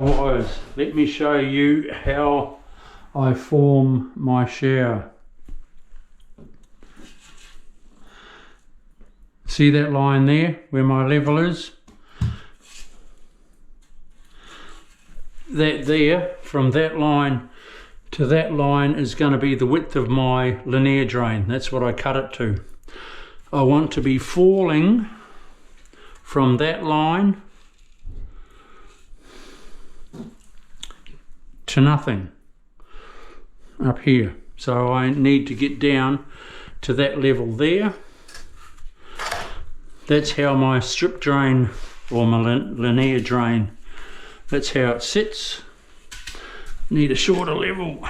Let me show you how I form my shower. See that line there where my level is? That there, from that line to that line, is going to be the width of my linear drain. That's what I cut it to. I want to be falling from that line to nothing up here. So I need to get down to that level there. That's how my strip drain, or my linear drain, that's how it sits. Need a shorter level.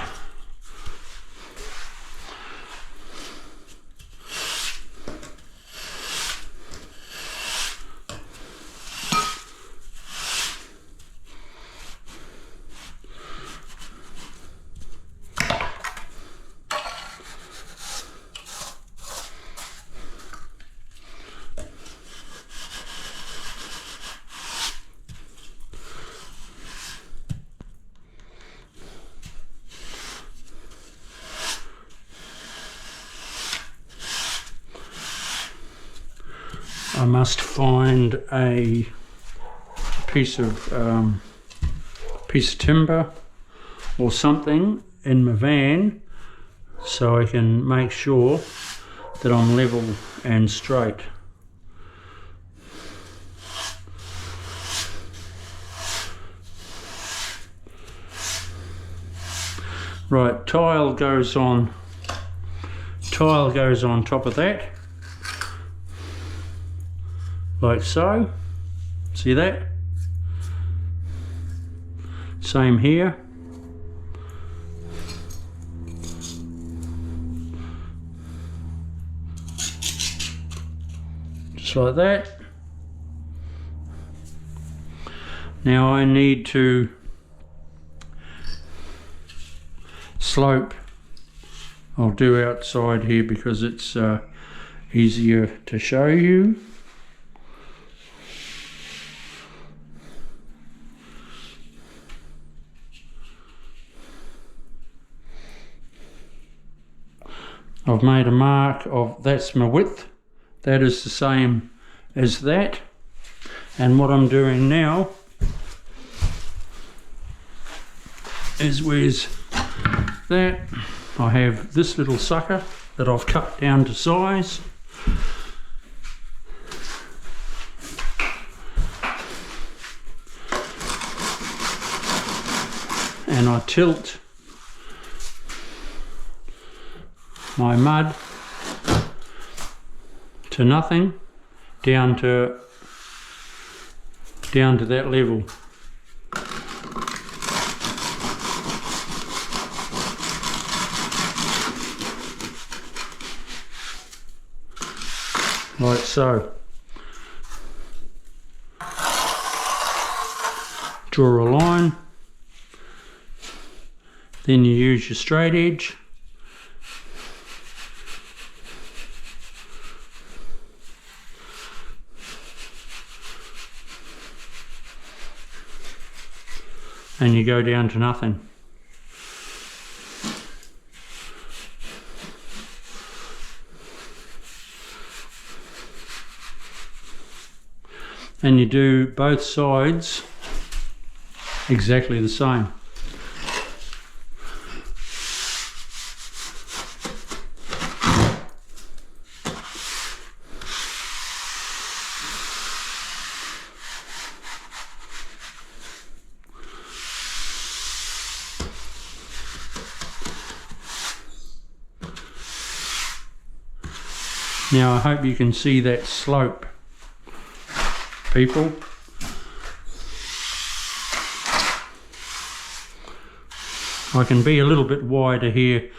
I must find a piece of timber or something in my van so I can make sure that I'm level and straight. Right, tile goes on top of that, like so. See that? Same here. Just like that. Now I need to slope. I'll do outside here because it's easier to show you. I've made a mark of, that's my width, that is the same as that, and what I'm doing now is, where's that, I have this little sucker that I've cut down to size, and I tilt my mud to nothing, down to that level. Like so. Draw a line, then you use your straight edge. And you go down to nothing. And you do both sides exactly the same. Now I hope you can see that slope, people. I can be a little bit wider here.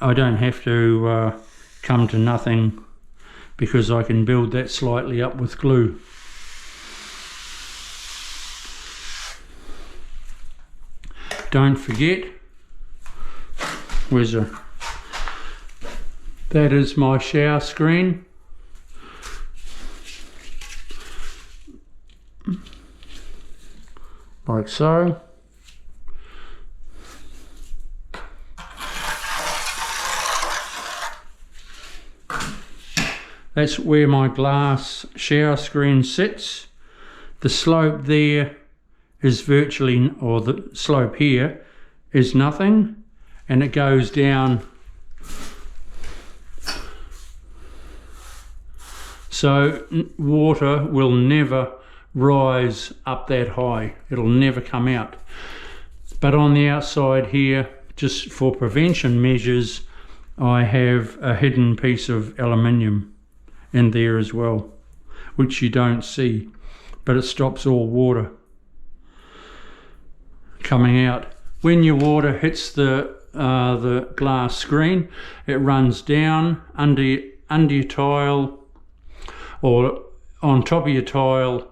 I don't have to come to nothing because I can build that slightly up with glue. Don't forget, that is my shower screen. like so. That's where my glass shower screen sits. The slope there is virtually, or the slope here is nothing, and it goes down. So water will never rise up that high. It'll never come out. But on the outside here, just for prevention measures, I have a hidden piece of aluminium in there as well, which you don't see, but it stops all water coming out. When your water hits the glass screen, it runs down under your tile, or on top of your tile.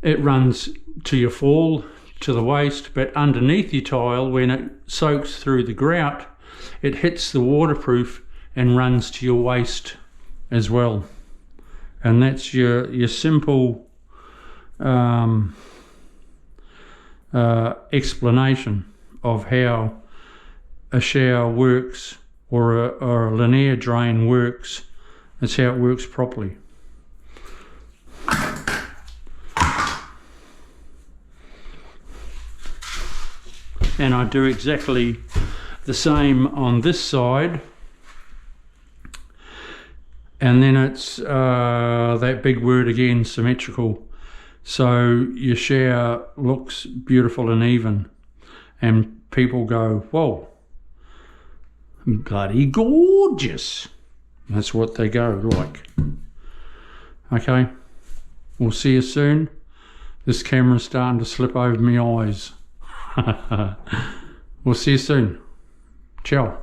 It runs to your fall, to the waste, but underneath your tile, when it soaks through the grout, it hits the waterproof and runs to your waste as well. And that's your simple explanation of how a shower works, or a linear drain works. That's how it works properly. And I do exactly the same on this side. And then it's that big word again, symmetrical. So your shower looks beautiful and even, and people go, whoa, bloody gorgeous. That's what they go like. Okay, we'll see you soon. This camera's starting to slip over my eyes. We'll see you soon. Ciao.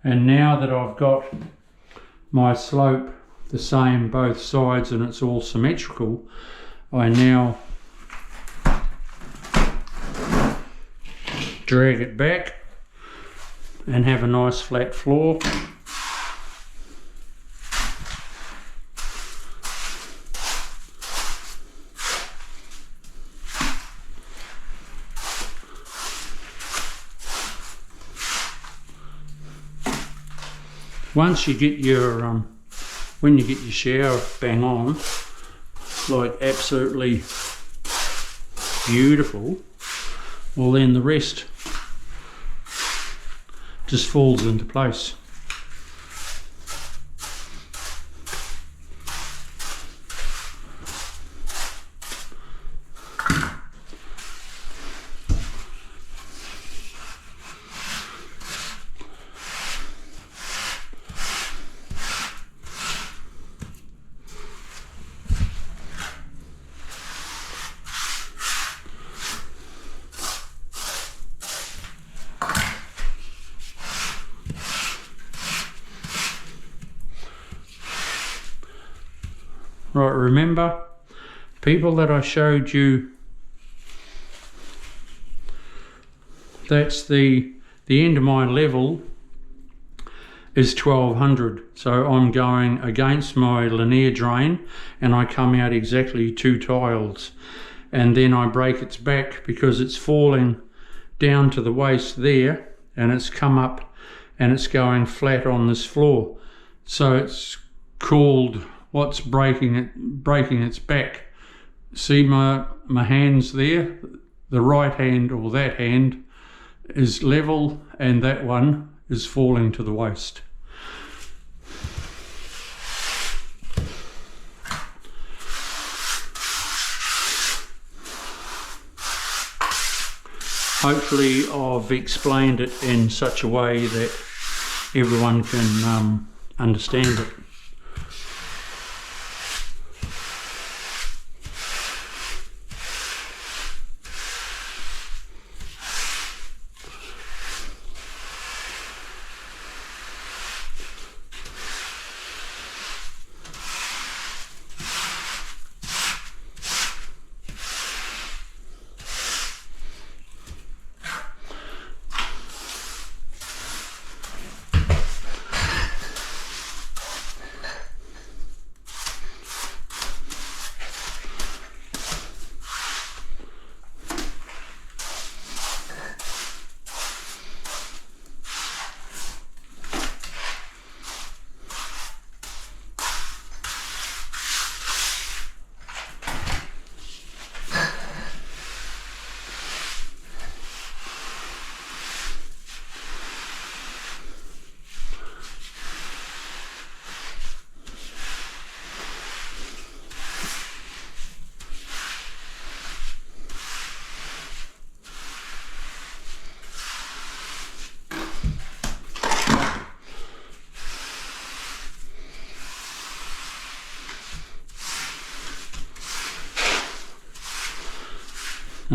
And now that I've got my slope the same both sides and it's all symmetrical, I now drag it back and have a nice flat floor. Once you get your, when you get your shower bang on, like absolutely beautiful, well then the rest just falls into place. Right, remember, people that I showed you, that's the end of my level is 1200. So I'm going against my linear drain and I come out exactly 2 tiles. And then I break its back because it's falling down to the waist there, and it's come up and it's going flat on this floor. So it's called, what's breaking its back. See my hands there? The right hand, or that hand, is level and that one is falling to the waist. Hopefully I've explained it in such a way that everyone can understand it.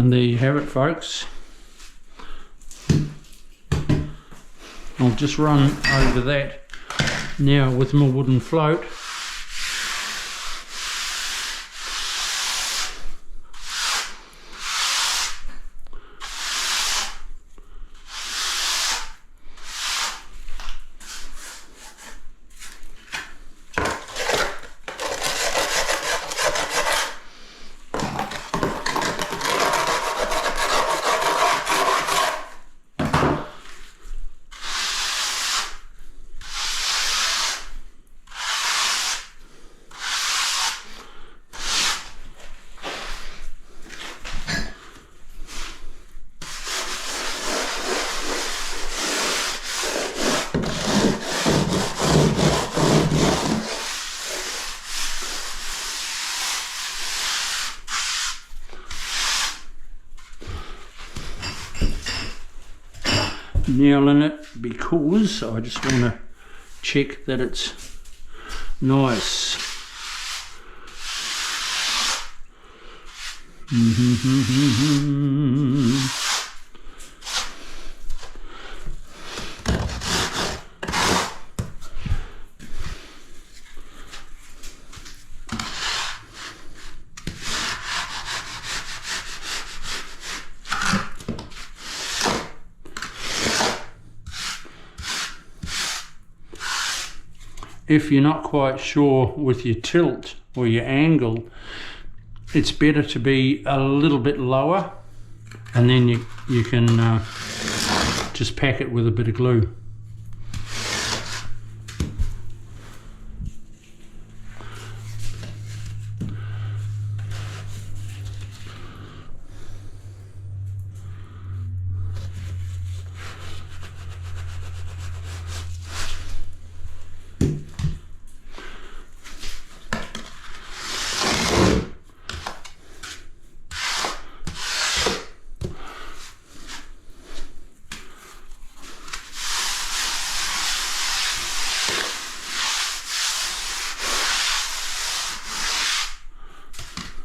And there you have it, folks. I'll just run over that now with my wooden float. Nailing it because I just want to check that it's nice. If you're not quite sure with your tilt or your angle, it's better to be a little bit lower, and then you can just pack it with a bit of glue.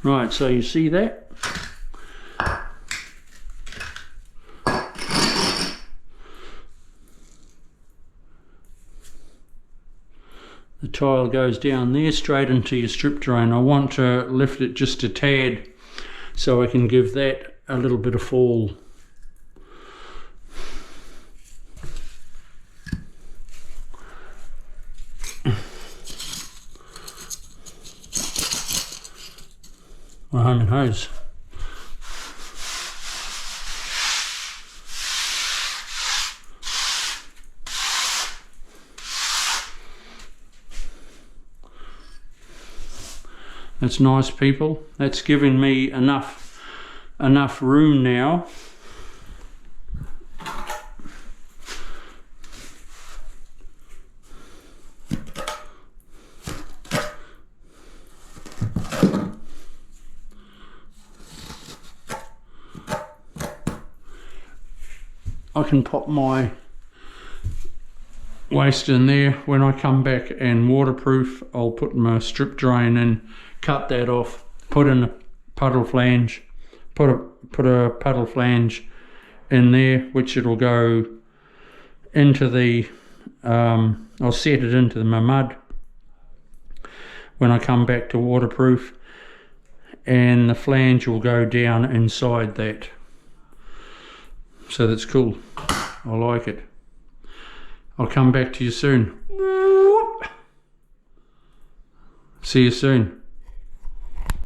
Right, so you see that? The tile goes down there straight into your strip drain. I want to lift it just a tad so I can give that a little bit of fall. My home and hose. That's nice, people. That's giving me enough room now. I can pop my waste in there. When I come back and waterproof, I'll put my strip drain in, cut that off, put in a puddle flange, put a puddle flange in there, which it'll go into the, I'll set it into my mud when I come back to waterproof, and the flange will go down inside that. So that's cool. I like it. I'll come back to you soon. See you soon.